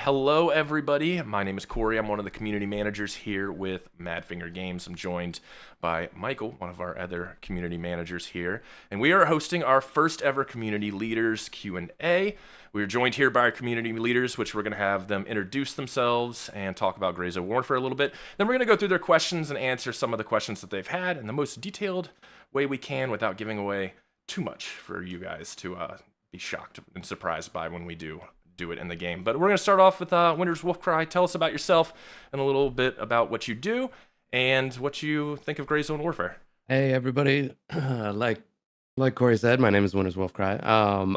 Hello, everybody. My name is Corey. I'm one of the community managers here with Madfinger Games. I'm joined by Michael, one of our other community managers here, and we are hosting our first ever community leaders Q&A. We are joined here by our community leaders, which we're going to have them introduce themselves and talk about Gray Zone Warfare a little bit. Then we're going to go through their questions and answer some of the questions that they've had in the most detailed way we can without giving away too much for you guys to be shocked and surprised by when we do it in the game. But we're going to start off with Winter's Wolfcry. Tell us about yourself and a little bit about what you do and what you think of Gray Zone Warfare. Hey everybody, like Corey said, my name is Winter's Wolfcry. I'm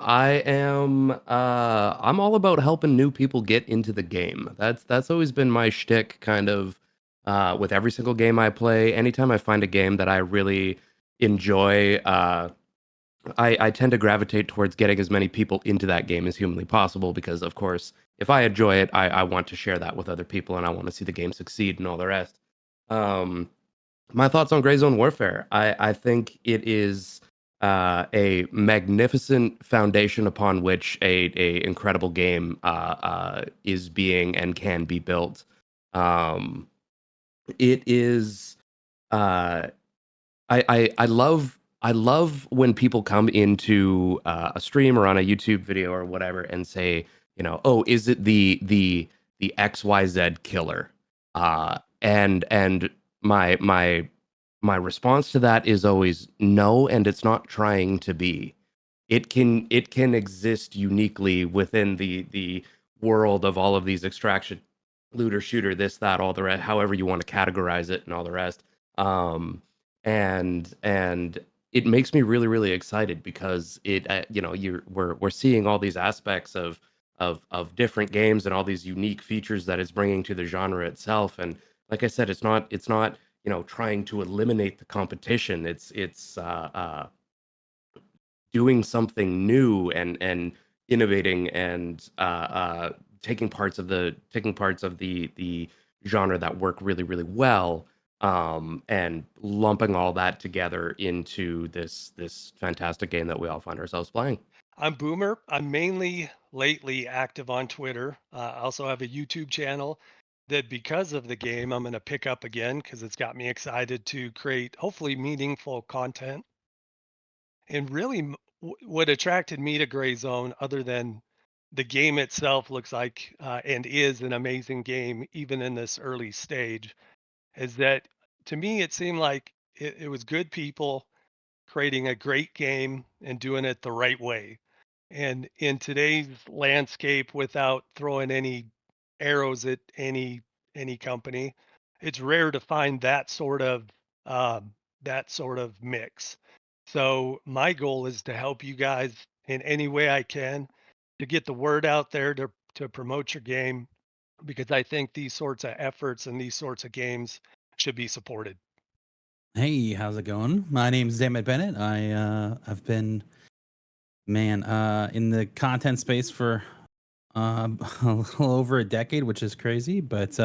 all about helping new people get into the game. That's always been my shtick, kind of, with every single game I play. Anytime I find a game that I really enjoy, I tend to gravitate towards getting as many people into that game as humanly possible, because of course, if I enjoy it, I want to share that with other people, and I want to see the game succeed and all the rest. My thoughts on Gray Zone Warfare. I think it is a magnificent foundation upon which a incredible game is being and can be built. It is. I love when people come into a stream or on a YouTube video or whatever and say, oh, is it the XYZ killer? And my response to that is always no, and it's not trying to be. It can exist uniquely within the world of all of these extraction, looter, shooter, this, that, all the rest, however you want to categorize it, and all the rest. And it makes me really, really excited because we're seeing all these aspects of different games and all these unique features that it's bringing to the genre itself. And like I said, it's not trying to eliminate the competition. It's doing something new and innovating and taking parts of the genre that work really, really well, and lumping all that together into this fantastic game that we all find ourselves playing. I'm Boomer. I'm mainly lately active on Twitter. I also have a YouTube channel that, because of the game, I'm going to pick up again because it's got me excited to create hopefully meaningful content. And really, what attracted me to Gray Zone, other than the game itself looks like and is an amazing game, even in this early stage, is that to me, it seemed like it was good people creating a great game and doing it the right way. And in today's landscape, without throwing any arrows at any company, it's rare to find that sort of mix. So my goal is to help you guys in any way I can to get the word out there to promote your game, because I think these sorts of efforts and these sorts of games should be supported. Hey, how's it going? My name's Bennett. I've been in the content space for a little over a decade, which is crazy, but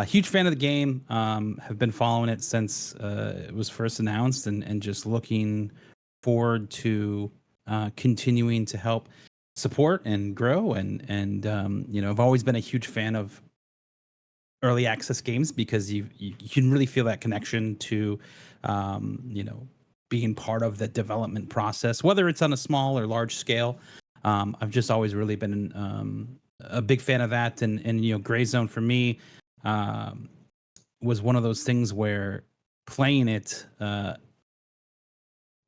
huge fan of the game. Have been following it since it was first announced, and just looking forward to continuing to help support and grow. And I've always been a huge fan of early access games because you can really feel that connection to being part of the development process, whether it's on a small or large scale. I've just always really been a big fan of that. And Gray Zone for me was one of those things where playing it,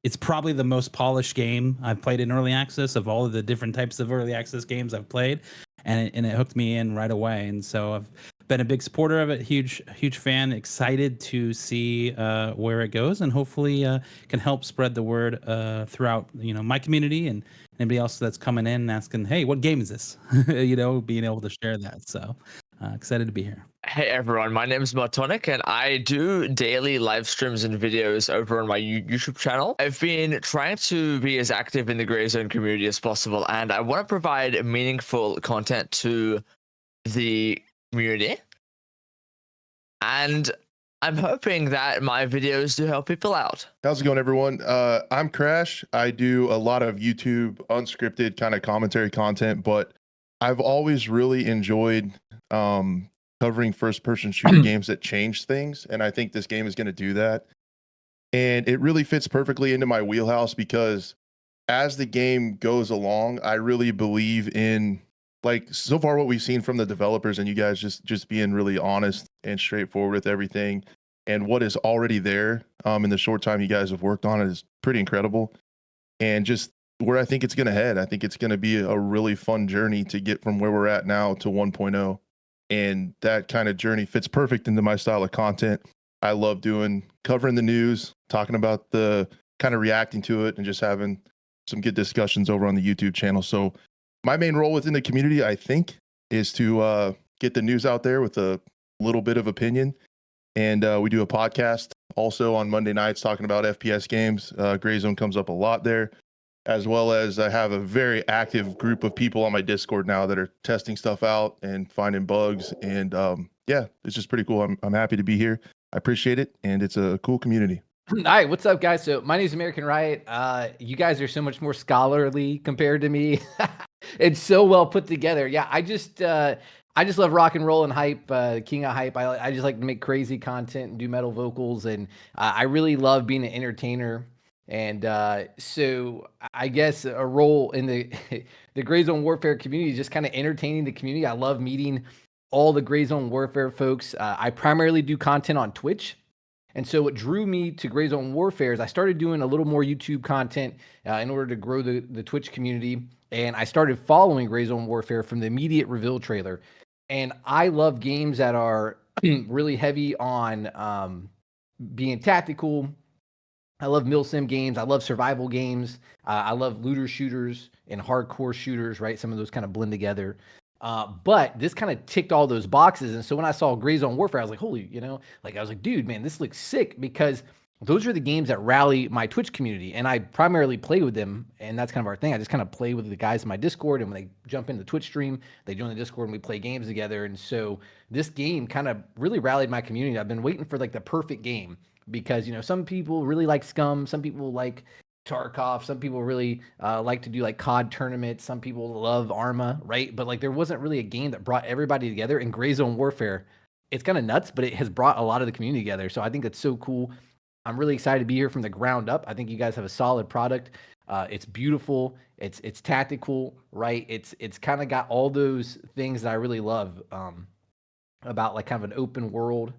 it's probably the most polished game I've played in early access of all of the different types of early access games I've played, and it hooked me in right away. And so I've been a big supporter of it, huge fan, excited to see where it goes, and hopefully can help spread the word throughout my community and anybody else that's coming in and asking, hey, what game is this? Being able to share that. So excited to be here. Hey everyone, my name is Martonic and I do daily live streams and videos over on my YouTube channel. I've been trying to be as active in the Gray Zone community as possible, and I want to provide meaningful content to the community. And I'm hoping that my videos do help people out. How's it going, everyone? I'm Crash. I do a lot of YouTube unscripted kind of commentary content, but I've always really enjoyed covering first-person shooter games that change things, and I think this game is going to do that. And it really fits perfectly into my wheelhouse because as the game goes along, I really believe in, like, so far what we've seen from the developers and you guys just being really honest and straightforward with everything, and what is already there in the short time you guys have worked on it is pretty incredible. And just where I think it's going to head, I think it's going to be a really fun journey to get from where we're at now to 1.0. And that kind of journey fits perfect into my style of content. I love covering the news, talking about kind of reacting to it, and just having some good discussions over on the YouTube channel. So my main role within the community, I think, is to get the news out there with a little bit of opinion. And we do a podcast also on Monday nights talking about FPS games. Gray Zone comes up a lot there, as well as I have a very active group of people on my Discord now that are testing stuff out and finding bugs. And yeah, it's just pretty cool. I'm happy to be here. I appreciate it, and it's a cool community. All right, what's up, guys? So my name is American Riot. You guys are so much more scholarly compared to me. It's so well put together. Yeah, I just love rock and roll and hype, king of hype. I just like to make crazy content and do metal vocals, and I really love being an entertainer. And so I guess a role in the the Gray Zone Warfare community is just kind of entertaining the community. I love meeting all the Gray Zone Warfare folks. I primarily do content on Twitch. And so what drew me to Gray Zone Warfare is I started doing a little more YouTube content in order to grow the Twitch community. And I started following Gray Zone Warfare from the immediate reveal trailer. And I love games that are really heavy on being tactical. I love milsim games. I love survival games. I love looter shooters and hardcore shooters, right? Some of those kind of blend together. But this kind of ticked all those boxes. And so when I saw Gray Zone Warfare, I was like, holy, I was like, dude, man, this looks sick, because those are the games that rally my Twitch community. And I primarily play with them. And that's kind of our thing. I just kind of play with the guys in my Discord. And when they jump into the Twitch stream, they join the Discord and we play games together. And so this game kind of really rallied my community. I've been waiting for like the perfect game, because, some people really like Scum. Some people like Tarkov. Some people really like to do like COD tournaments. Some people love Arma, right? But like there wasn't really a game that brought everybody together. In Gray Zone Warfare, it's kind of nuts, but it has brought a lot of the community together. So I think it's so cool. I'm really excited to be here from the ground up. I think you guys have a solid product. It's beautiful. It's tactical, right? It's kind of got all those things that I really love about like kind of an open world,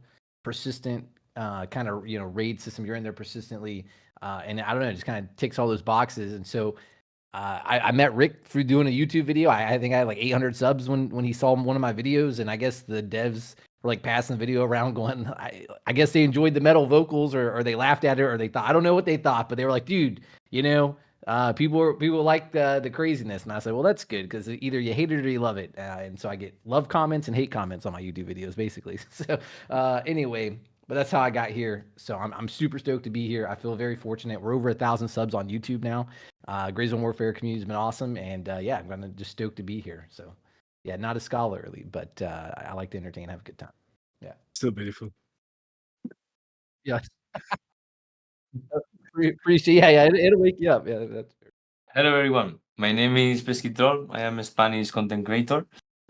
persistent kind of raid system. You're in there persistently. And I don't know, it just kind of ticks all those boxes. And so I met Rick through doing a YouTube video. I think I had like 800 subs when he saw one of my videos. And I guess the devs were like passing the video around going, I guess they enjoyed the metal vocals, or they laughed at it, or they thought, I don't know what they thought, but they were like, dude, people like the craziness. And I said, well, that's good, because either you hate it or you love it. And so I get love comments and hate comments on my YouTube videos, basically. So anyway, but that's how I got here. So I'm super stoked to be here. I feel very fortunate. We're over 1,000 subs on YouTube now. Gray Zone Warfare community has been awesome. And yeah, I'm just stoked to be here. So yeah, not as scholarly, but I like to entertain, have a good time. Yeah. Still beautiful. Yes. Appreciate. Yeah, it'll wake you up. Yeah, that's fair. Hello everyone, my name is Pesquitrol. I am a Spanish content creator.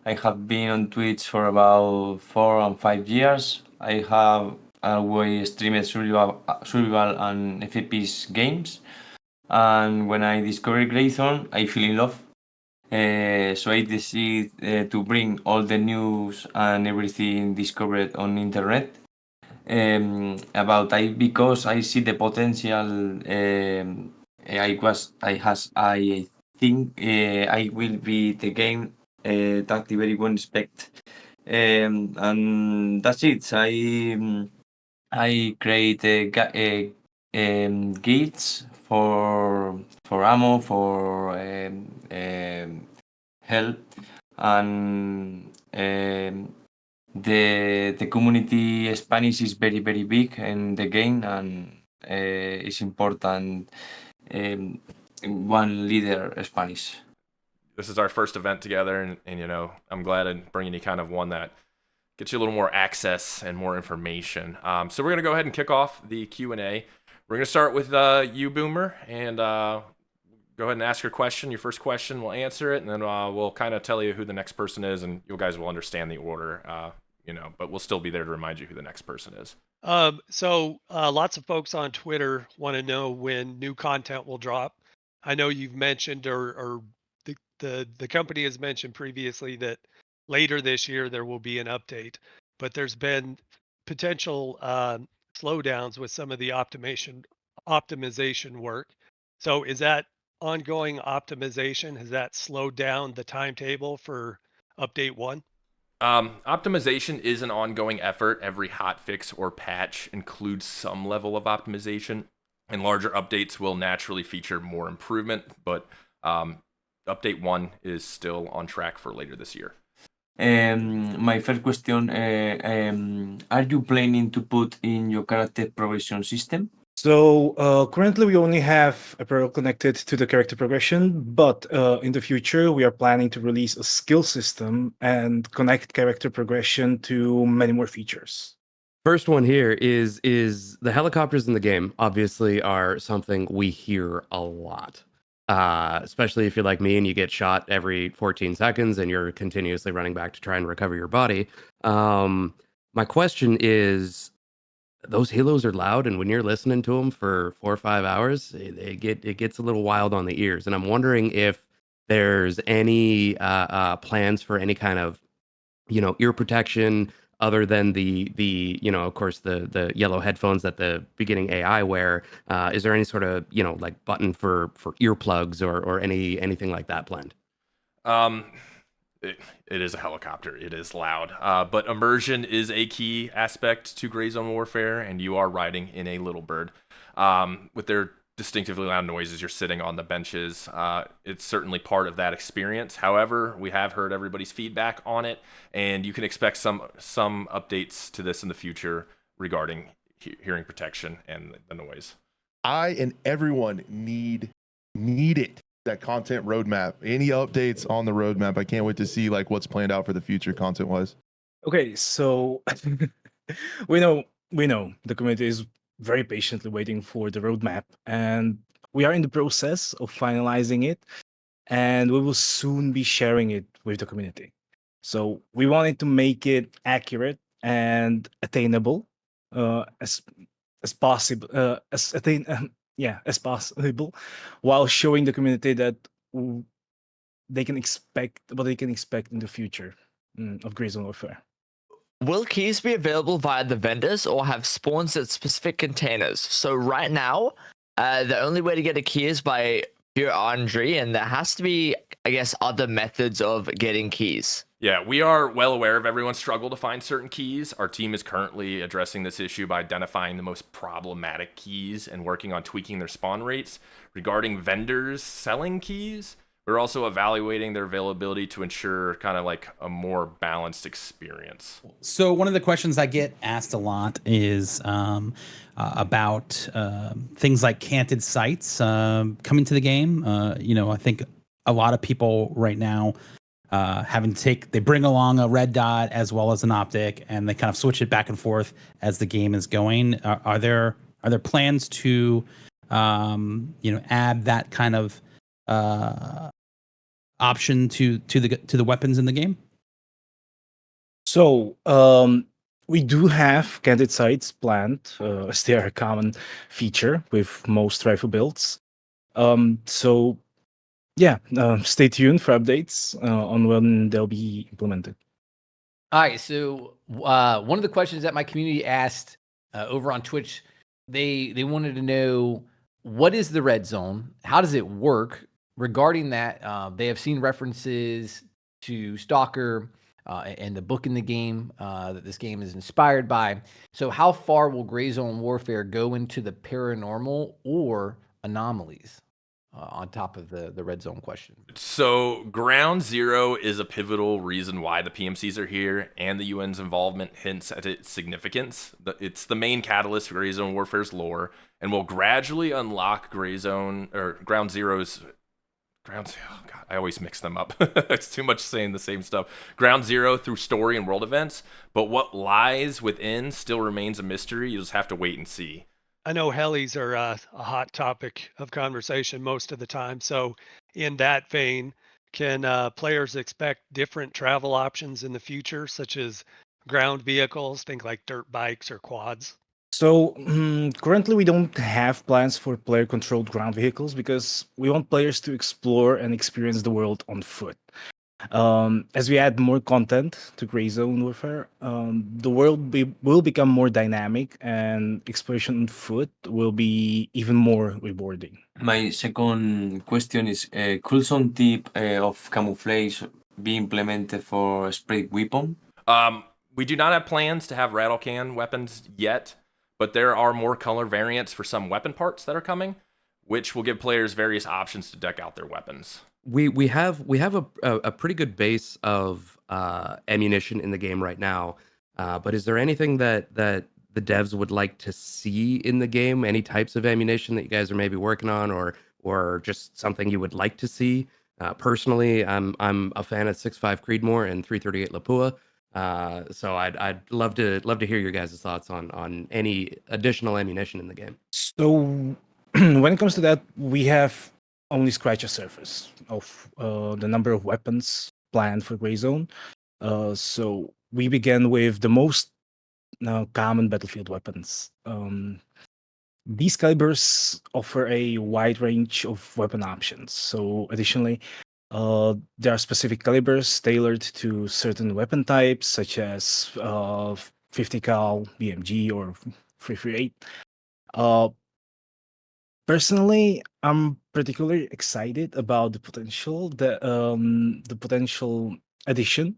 I have been on Twitch for about 4 and 5 years. I have always streamed survival and FPS games. And when I discovered Gray Zone, I fell in love. So I decided to bring all the news and everything discovered on internet about it, because I see the potential. I think I will be the game that everyone expect. And that's it. I create guides for ammo, for help, and the community Spanish is very very big in the game, and it's important. One leader Spanish. This is our first event together, and I'm glad I'm bringing you kind of one that gets you a little more access and more information. So we're gonna go ahead and kick off the Q&A. We're gonna start with you, Boomer, and go go ahead and ask your question. Your first question, we'll answer it, and then we'll kind of tell you who the next person is, and you guys will understand the order, but we'll still be there to remind you who the next person is. So lots of folks on Twitter want to know when new content will drop. I know you've mentioned, or the company has mentioned previously that later this year there will be an update, but there's been potential slowdowns with some of the optimization work. So is that ongoing optimization? Has that slowed down the timetable for update 1? Optimization is an ongoing effort. Every hotfix or patch includes some level of optimization, and larger updates will naturally feature more improvement, but update 1 is still on track for later this year. My first question, are you planning to put in your character progression system? So currently we only have apparel connected to the character progression, but in the future we are planning to release a skill system and connect character progression to many more features. First one here is the helicopters in the game obviously are something we hear a lot. Especially if you're like me and you get shot every 14 seconds and you're continuously running back to try and recover your body. My question is, those halos are loud, and when you're listening to them for 4 or 5 hours, it gets a little wild on the ears. And I'm wondering if there's any plans for any kind of, ear protection other than the of course the yellow headphones that the beginning AI wear. Is there any sort of like button for earplugs or anything like that planned? It is a helicopter. It is loud. But immersion is a key aspect to Gray Zone Warfare, and you are riding in a Little Bird. With their distinctively loud noises, you're sitting on the benches. It's certainly part of that experience. However, we have heard everybody's feedback on it, and you can expect some updates to this in the future regarding hearing protection and the noise. I and everyone need it. That content roadmap. Any updates on the roadmap? I can't wait to see like what's planned out for the future content wise. Okay, so we know the community is very patiently waiting for the roadmap, and we are in the process of finalizing it, and we will soon be sharing it with the community. So we wanted to make it accurate and attainable as possible, as possible, while showing the community that they can expect what they can expect in the future of Gray Zone Warfare. Will keys be available via the vendors or have spawns at specific containers? So right now, the only way to get a key is by pure RNG, and there has to be, I guess, other methods of getting keys. Yeah, we are well aware of everyone's struggle to find certain keys. Our team is currently addressing this issue by identifying the most problematic keys and working on tweaking their spawn rates. Regarding vendors selling keys, we're also evaluating their availability to ensure kind of like a more balanced experience. So one of the questions I get asked a lot is about things like canted sights coming to the game. I think a lot of people right now they bring along a red dot as well as an optic, and they kind of switch it back and forth as the game is going. Are there plans to add that kind of option to the weapons in the game? So we do have candid sights planned, as they are a common feature with most rifle builds. Stay tuned for updates on when they'll be implemented. All right, so one of the questions that my community asked over on Twitch, they wanted to know, what is the red zone? How does it work? Regarding that, they have seen references to Stalker and the book in the game that this game is inspired by. So how far will Gray Zone Warfare go into the paranormal or anomalies? On top of the red zone question. So Ground Zero is a pivotal reason why the PMCs are here, and the UN's involvement hints at its significance. It's the main catalyst for Gray Zone Warfare's lore, and will gradually unlock Ground Zero's. Oh God, I always mix them up. It's too much saying the same stuff. Ground Zero through story and world events, but what lies within still remains a mystery. You just have to wait and see. I know helis are a hot topic of conversation most of the time. So, in that vein, can players expect different travel options in the future, such as ground vehicles, think like dirt bikes or quads? So currently, we don't have plans for player-controlled ground vehicles because we want players to explore and experience the world on foot. As we add more content to Gray Zone Warfare, the world will become more dynamic, and exploration on foot will be even more rewarding. My second question is, could some tip of camouflage be implemented for spray weapon? We do not have plans to have rattle can weapons yet, but there are more color variants for some weapon parts that are coming, which will give players various options to deck out their weapons. We have a pretty good base of ammunition in the game right now, but is there anything that the devs would like to see in the game? Any types of ammunition that you guys are maybe working on, or just something you would like to see? Personally, I'm a fan of 6.5 Creedmoor and 338 Lapua, so I'd love to hear your guys' thoughts on any additional ammunition in the game. So when it comes to that, we have only scratched the surface of the number of weapons planned for Gray Zone. So we began with the most common battlefield weapons. These calibers offer a wide range of weapon options. So additionally, there are specific calibers tailored to certain weapon types, such as 50 cal BMG or 338. Personally, I'm particularly excited about the potential addition,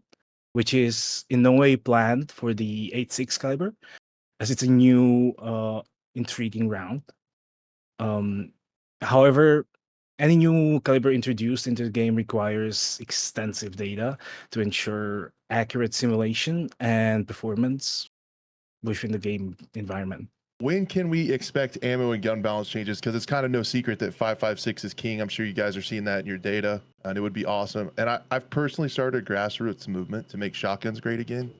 which is in no way planned for the 8.6 caliber, as it's a new intriguing round. However, any new caliber introduced into the game requires extensive data to ensure accurate simulation and performance within the game environment. When can we expect ammo and gun balance changes? Because it's kind of no secret that 5.56 is king. I'm sure you guys are seeing that in your data, and it would be awesome. And I've personally started a grassroots movement to make shotguns great again.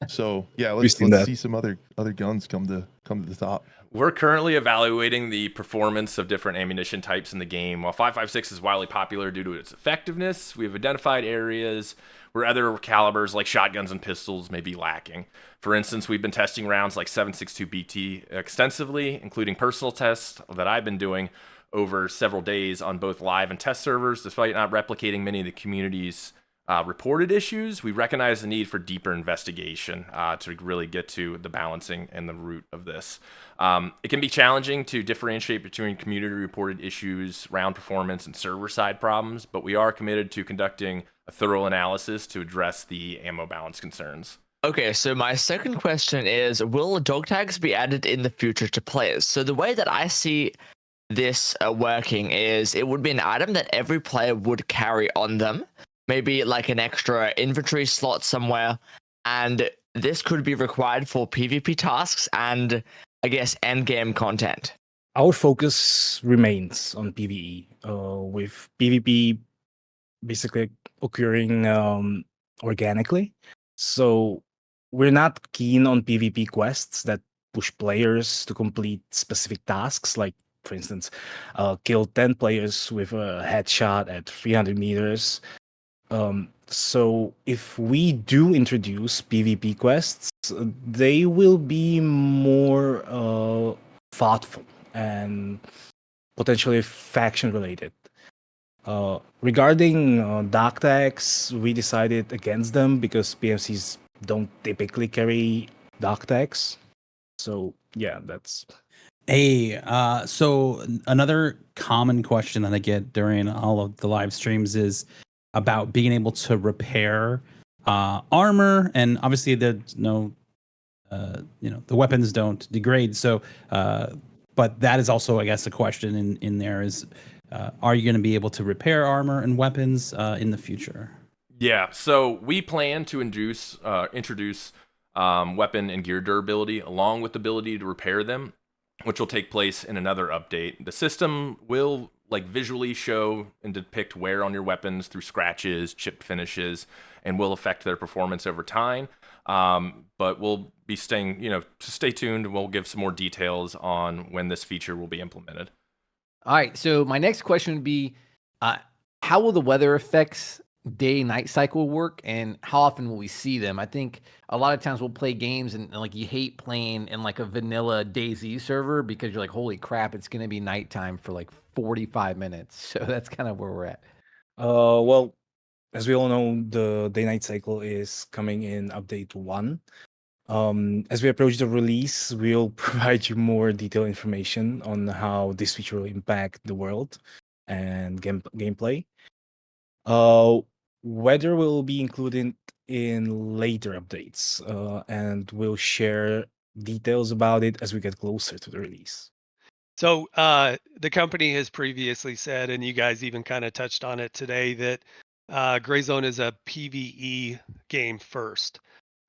So yeah, let's see some other guns come to the top. We're currently evaluating the performance of different ammunition types in the game. While 5.56 is widely popular due to its effectiveness, we've identified areas where other calibers like shotguns and pistols may be lacking. For instance, we've been testing rounds like 7.62 BT extensively, including personal tests that I've been doing over several days on both live and test servers. Despite not replicating many of the community's reported issues, we recognize the need for deeper investigation to really get to the balancing and the root of this. It can be challenging to differentiate between community reported issues, round performance, and server side problems, but we are committed to conducting a thorough analysis to address the ammo balance concerns. Okay, so my second question is, will dog tags be added in the future to players? So the way that I see this working is it would be an item that every player would carry on them, maybe like an extra inventory slot somewhere, and this could be required for PvP tasks and, I guess, endgame content. Our focus remains on PvE, with PvP basically occurring organically. So we're not keen on PvP quests that push players to complete specific tasks, like, for instance, kill 10 players with a headshot at 300 meters. So if we do introduce PvP quests, they will be more thoughtful and potentially faction related. Regarding dog tags, we decided against them because PMCs don't typically carry dog tags. So yeah, that's So another common question that I get during all of the live streams is about being able to repair armor, and obviously there's no, the weapons don't degrade. So, but that is also, I guess, a question in there is, are you going to be able to repair armor and weapons in the future? Yeah, so we plan to introduce weapon and gear durability along with the ability to repair them, which will take place in another update. The system will like visually show and depict wear on your weapons through scratches, chipped finishes, and will affect their performance over time. But we'll be staying, stay tuned. We'll give some more details on when this feature will be implemented. All right. So my next question would be, how will the weather effects day-night cycle work, and how often will we see them? I think a lot of times we'll play games and like you hate playing in like a vanilla DayZ server because you're like, holy crap, it's going to be nighttime for like 45 minutes. So that's kind of where we're at. Well, as we all know, the day-night cycle is coming in update 1. As we approach the release, we'll provide you more detailed information on how this feature will impact the world and gameplay. Weather will be included in later updates, and we'll share details about it as we get closer to the release. So the company has previously said, and you guys even kind of touched on it today, that Gray Zone is a PvE game first.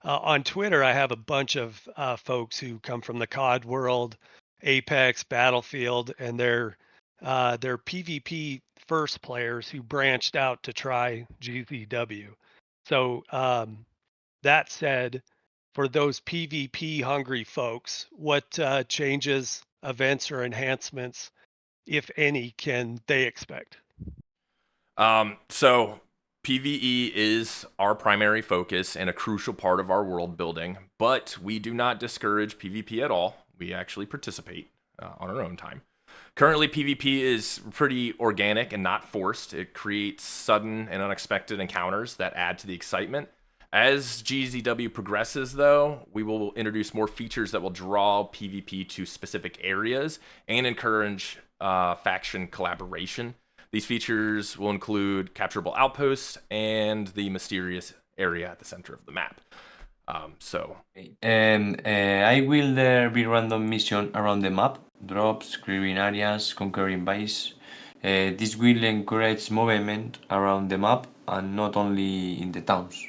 On Twitter, I have a bunch of folks who come from the COD world, Apex, Battlefield, and they're PvP first players who branched out to try GZW. So that said, for those PvP hungry folks, what changes, events, or enhancements, if any, can they expect? So PvE is our primary focus and a crucial part of our world building, but we do not discourage PvP at all. We actually participate on our own time. Currently, PvP is pretty organic and not forced. It creates sudden and unexpected encounters that add to the excitement. As GZW progresses, though, we will introduce more features that will draw PvP to specific areas and encourage faction collaboration. These features will include capturable outposts and the mysterious area at the center of the map. And I will there be random mission around the map, drops, clearing areas, conquering base. This will encourage movement around the map and not only in the towns.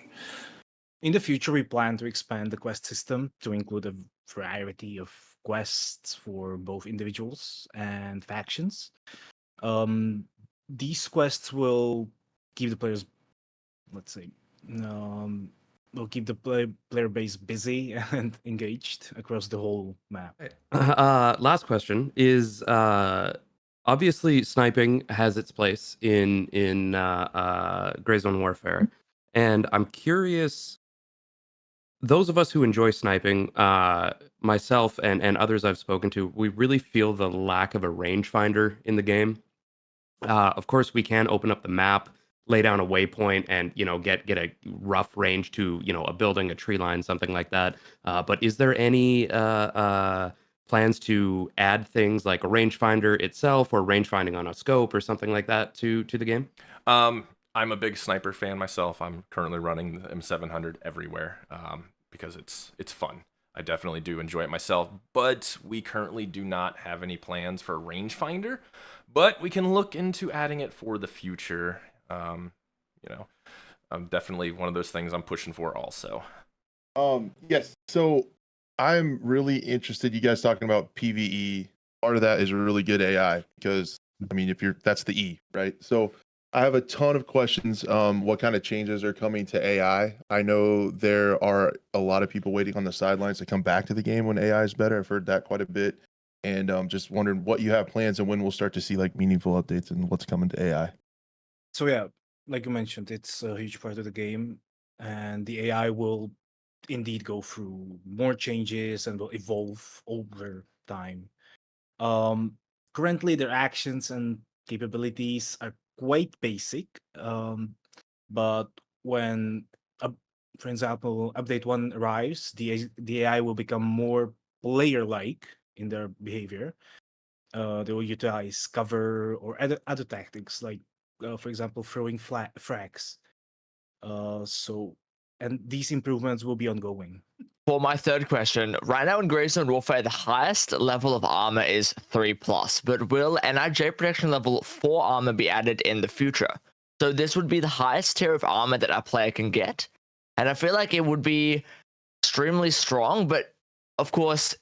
In the future, we plan to expand the quest system to include a variety of quests for both individuals and factions. These quests will keep the players, let's say, will keep the player base busy and engaged across the whole map. Last question is obviously sniping has its place in Gray Zone Warfare, and I'm curious. Those of us who enjoy sniping, myself and others I've spoken to, we really feel the lack of a rangefinder in the game. Of course, we can open up the map, lay down a waypoint, and get a rough range to a building, a tree line, something like that. But is there any plans to add things like a rangefinder itself, or rangefinding on a scope, or something like that to the game? I'm a big sniper fan myself. I'm currently running the M700 everywhere because it's fun. I definitely do enjoy it myself, but we currently do not have any plans for a rangefinder, but we can look into adding it for the future. Definitely one of those things I'm pushing for also. Yes. So I'm really interested. You guys talking about PvE. Part of that is a really good AI because that's the E, right? So I have a ton of questions. What kind of changes are coming to AI? I know there are a lot of people waiting on the sidelines to come back to the game when AI is better. I've heard that quite a bit. And just wondering what you have plans and when we'll start to see like meaningful updates and what's coming to AI. So yeah, like you mentioned, it's a huge part of the game, and the AI will indeed go through more changes and will evolve over time. Currently, their actions and capabilities are quite basic, but when, for example, update 1 arrives, the AI will become more player-like in their behavior. They will utilize cover or other tactics, like, for example, throwing frags. And these improvements will be ongoing. For my third question, right now in Gray Zone Warfare, the highest level of armor is 3+, but will NRJ protection level 4 armor be added in the future? So this would be the highest tier of armor that a player can get, and I feel like it would be extremely strong, but of course,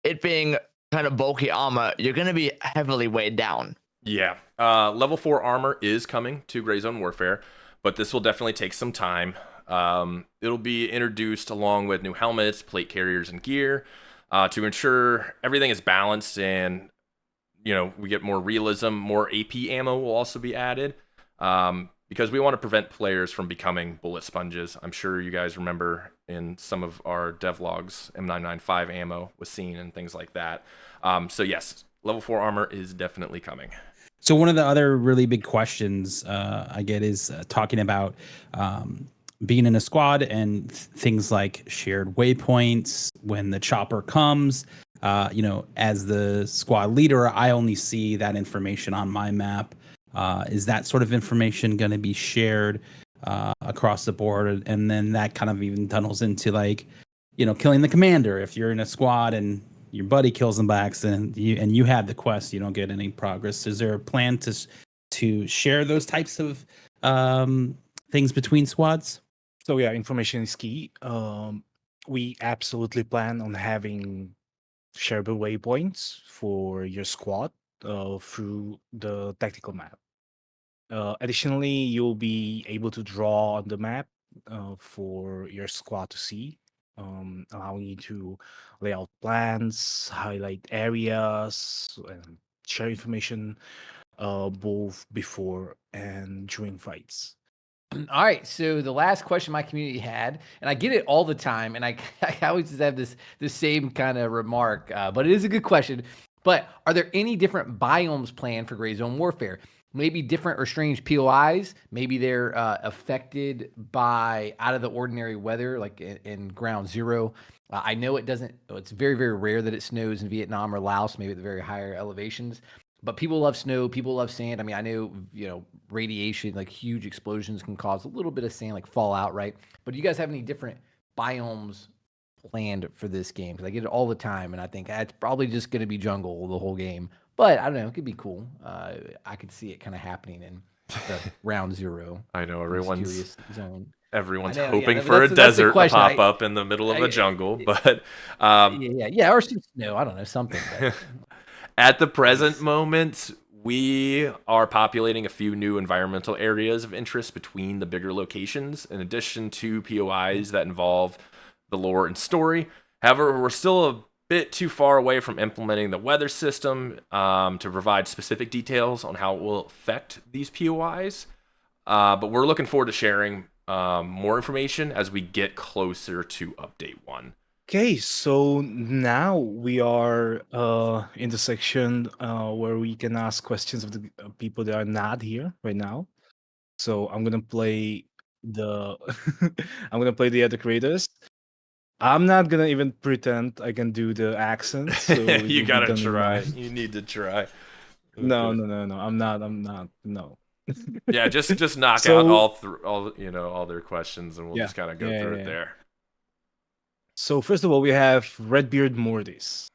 it being kind of bulky armor, you're going to be heavily weighed down. Yeah. Level 4 armor is coming to Gray Zone Warfare, but this will definitely take some time. It'll be introduced along with new helmets, plate carriers, and gear to ensure everything is balanced and, we get more realism. More AP ammo will also be added because we want to prevent players from becoming bullet sponges. I'm sure you guys remember in some of our devlogs, M995 ammo was seen and things like that. So yes, level 4 armor is definitely coming. So one of the other really big questions I get is talking about being in a squad and things like shared waypoints when the chopper comes. As the squad leader, I only see that information on my map. Is that sort of information going to be shared across the board? And then that kind of even tunnels into killing the commander. If you're in a squad and your buddy kills them by accident, you have the quest, you don't get any progress. Is there a plan to share those types of things between squads? So yeah, information is key. We absolutely plan on having shareable waypoints for your squad through the tactical map. Additionally, you'll be able to draw on the map for your squad to see, allowing you to lay out plans, highlight areas, and share information both before and during fights. All right, so the last question my community had, and I get it all the time, and I always just have this same kind of remark, but it is a good question. But are there any different biomes planned for Gray Zone Warfare? Maybe different or strange POIs. Maybe they're affected by out of the ordinary weather, like in Ground Zero. I know it doesn't. It's very, very rare that it snows in Vietnam or Laos, maybe at the very higher elevations. But people love snow. People love sand. I mean, I know, radiation, like huge explosions can cause a little bit of sand, like fallout, right? But do you guys have any different biomes planned for this game? Because I get it all the time, and I think it's probably just going to be jungle the whole game. But I don't know. It could be cool. I could see it kind of happening in the Round Zero. I know mysterious zone. everyone's I know, hoping yeah, for a that's the desert to question. pop up in the middle of a jungle, but Yeah, or some snow. I don't know, something. But, at the present moment, we are populating a few new environmental areas of interest between the bigger locations, in addition to POIs that involve the lore and story. However, we're still a bit too far away from implementing the weather system to provide specific details on how it will affect these POIs. But we're looking forward to sharing more information as we get closer to update 1. Okay, so now we are in the section where we can ask questions of the people that are not here right now. So I'm gonna play the I'm gonna play the other creators. I'm not gonna even pretend I can do the accents. So it You will be gotta done in try. my- You need to try. No, Okay. no. I'm not. No. Yeah, just knock out So- all their questions, and we'll Yeah, just kind of go yeah, through yeah. it there. So first of all, we have Redbeard Mortis.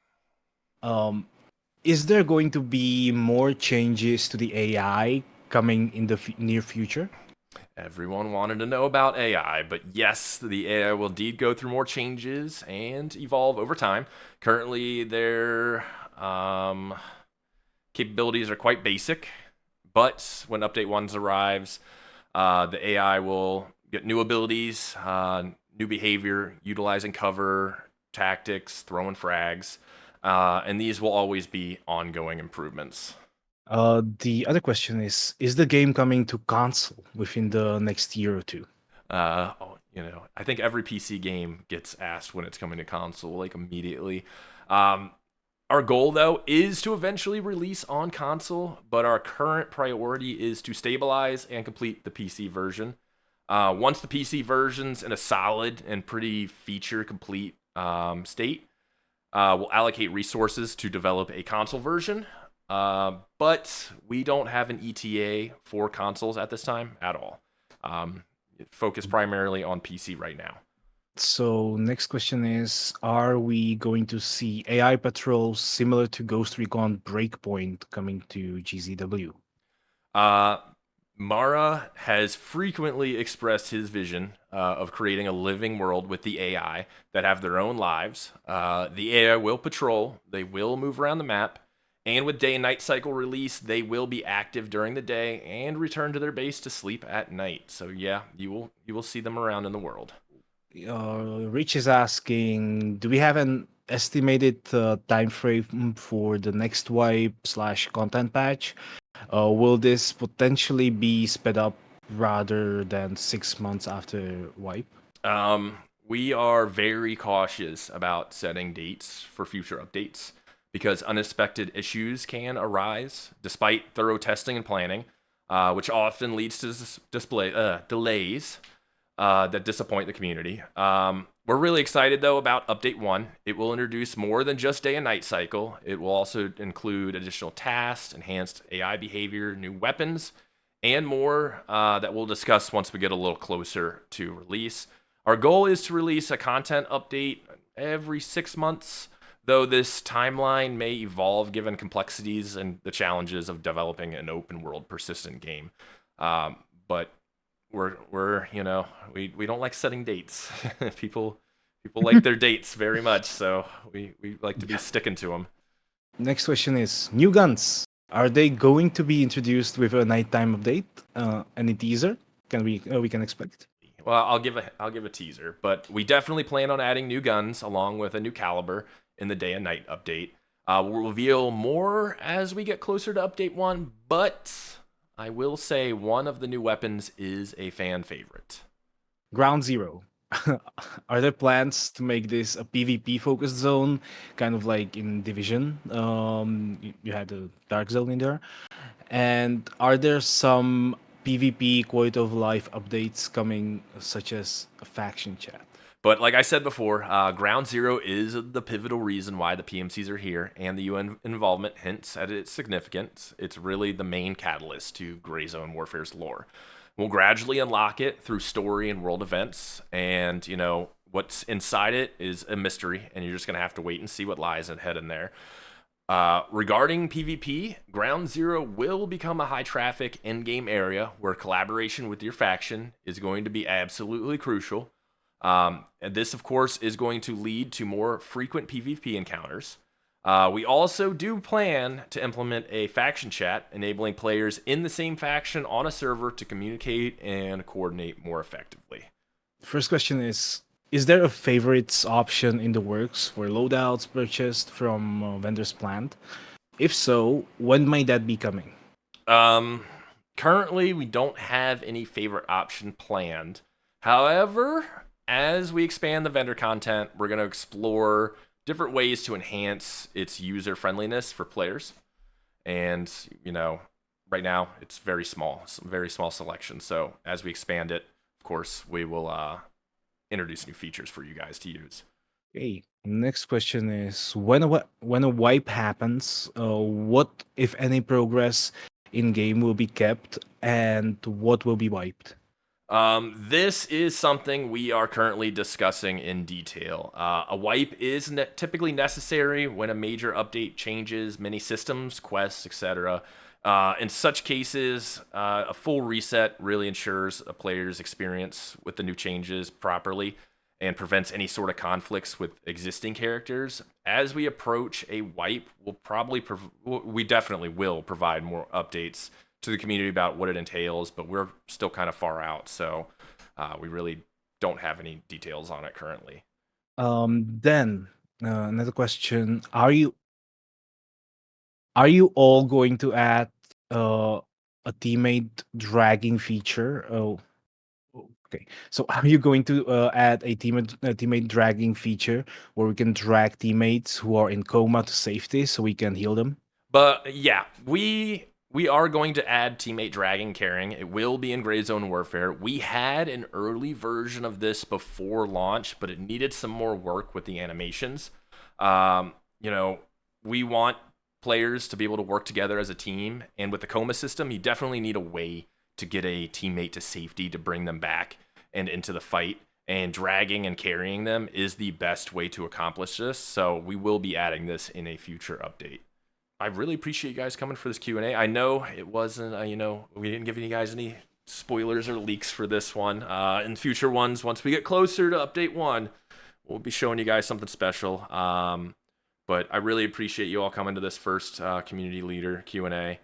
Is there going to be more changes to the AI coming in the near future? Everyone wanted to know about AI, but yes, the AI will indeed go through more changes and evolve over time. Currently, their capabilities are quite basic, but when Update 1 arrives, the AI will get new abilities, new behavior, utilizing cover, tactics, throwing frags, and these will always be ongoing improvements. The other question is the game coming to console within the next year or two? I think every PC game gets asked when it's coming to console, like immediately. Our goal, though, is to eventually release on console, but our current priority is to stabilize and complete the PC version. Once the PC version's in a solid and pretty feature-complete state, we'll allocate resources to develop a console version. But we don't have an ETA for consoles at this time at all. Focus primarily on PC right now. So next question is, are we going to see AI patrols similar to Ghost Recon Breakpoint coming to GZW? Mara has frequently expressed his vision of creating a living world with the AI that have their own lives. The AI will patrol, they will move around the map, And with day and night cycle release, they will be active during the day and return to their base to sleep at night. So yeah, you will see them around in the world. Rich is asking, do we have an estimated time frame for the next wipe/content patch? Will this potentially be sped up rather than 6 months after wipe? We are very cautious about setting dates for future updates because unexpected issues can arise despite thorough testing and planning, which often leads to delays that disappoint the community. We're really excited, though, about Update 1. It will introduce more than just day and night cycle. It will also include additional tasks, enhanced AI behavior, new weapons, and more that we'll discuss once we get a little closer to release. Our goal is to release a content update every 6 months, though this timeline may evolve given complexities and the challenges of developing an open world persistent game. But we're we don't like setting dates. people like their dates very much, so we like to be sticking to them. Next question is, new guns. Are they going to be introduced with a nighttime update? Any teaser we can expect? Well, I'll give a teaser, but we definitely plan on adding new guns along with a new caliber in the day and night update. We'll reveal more as we get closer to update 1, but I will say one of the new weapons is a fan favorite. Ground Zero. Are there plans to make this a PvP focused zone, kind of like in Division? You had the Dark Zone in there. And are there some PvP quality of life updates coming, such as a faction chat? But like I said before, Ground Zero is the pivotal reason why the PMCs are here, and the UN involvement hints at its significance. It's really the main catalyst to Gray Zone Warfare's lore. We'll gradually unlock it through story and world events, and what's inside it is a mystery, and you're just gonna have to wait and see what lies ahead in there. Regarding PvP, Ground Zero will become a high traffic endgame area where collaboration with your faction is going to be absolutely crucial. And this, of course, is going to lead to more frequent PvP encounters. We also do plan to implement a faction chat, enabling players in the same faction on a server to communicate and coordinate more effectively. First question is there a favorites option in the works for loadouts purchased from vendors planned? If so, when might that be coming? Currently, we don't have any favorite option planned. However, as we expand the vendor content, we're going to explore different ways to enhance its user friendliness for players. And, right now it's very small selection. So as we expand it, of course, we will introduce new features for you guys to use. Okay. Next question is, when a wipe happens, what, if any, progress in game will be kept, and what will be wiped? This is something we are currently discussing in detail. A wipe is typically necessary when a major update changes many systems, quests, etc. In such cases, a full reset really ensures a player's experience with the new changes properly and prevents any sort of conflicts with existing characters. As we approach a wipe, we definitely will provide more updates to the community about what it entails, but we're still kind of far out, so we really don't have any details on it currently. Then another question: Are you all going to add a teammate dragging feature? Oh, okay. So are you going to add a teammate dragging feature where we can drag teammates who are in coma to safety so we can heal them? But yeah, we are going to add teammate dragging carrying. It will be in Gray Zone Warfare. We had an early version of this before launch, but it needed some more work with the animations. We want players to be able to work together as a team, and with the coma system, you definitely need a way to get a teammate to safety to bring them back and into the fight, and dragging and carrying them is the best way to accomplish this. So we will be adding this in a future update. I really appreciate you guys coming for this Q&A. I know it wasn't, we didn't give you guys any spoilers or leaks for this one. In future ones, once we get closer to update 1, we'll be showing you guys something special. But I really appreciate you all coming to this first community leader Q&A.